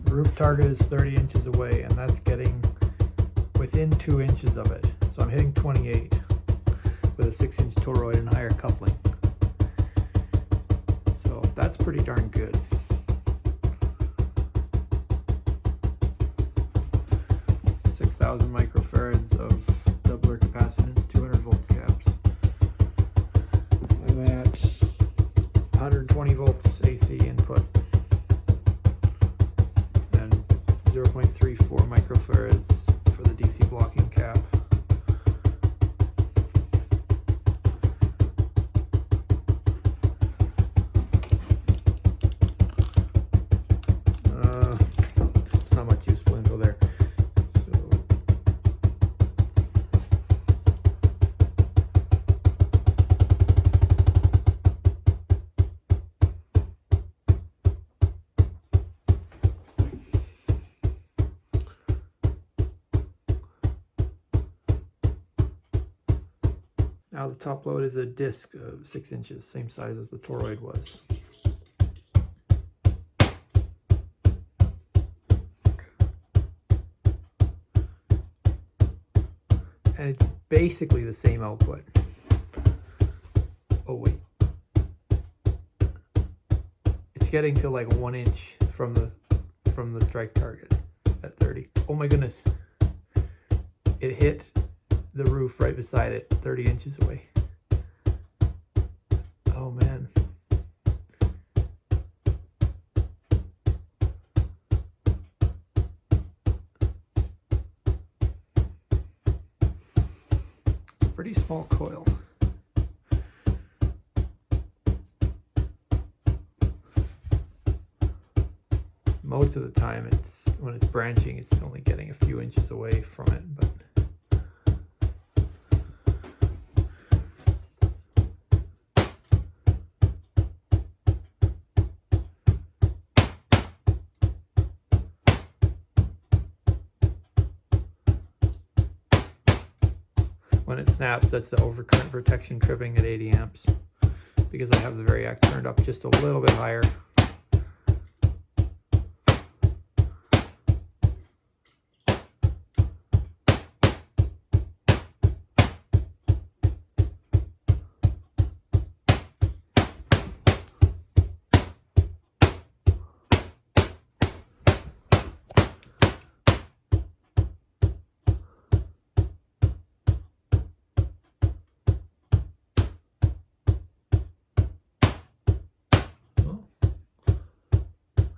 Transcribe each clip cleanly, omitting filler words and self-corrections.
The roof target is 30 inches away, and that's getting within 2 inches of it. So I'm hitting 28 with a 6-inch toroid and higher coupling. So that's pretty darn good. Microfarads of doubler capacitance, 200 volt caps. I'm at 120 volts AC input and 0.34 microfarads for the DC blocking cap. It's not much useful info there. Now the top load is a disc of 6 inches, same size as the toroid was. And it's basically the same output. Oh wait. It's getting to like 1 inch from the strike target at 30. Oh my goodness. It hit the roof right beside it, 30 inches away. Oh man. It's a pretty small coil. Most of the time when it's branching, it's only getting a few inches away from it, but when it snaps, that's the overcurrent protection tripping at 80 amps because I have the variac turned up just a little bit higher.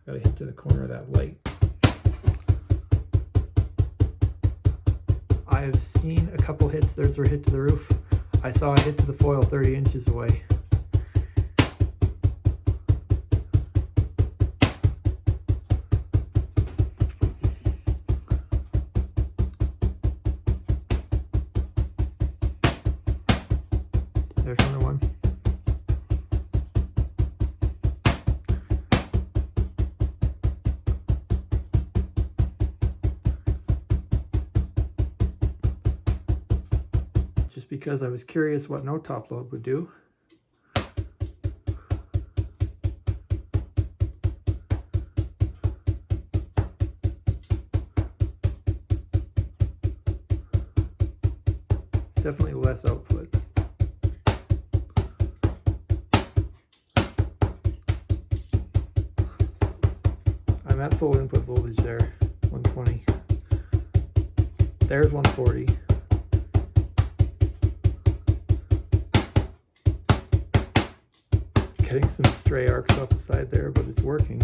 Gotta hit to the corner of that light. I have seen a couple hits. There's a hit to the roof. I saw a hit to the foil 30 inches away. There's another one. Just because I was curious what no top load would do. It's definitely less output. I'm at full input voltage there, 120. There's 140. Getting some stray arcs off the side there, but it's working.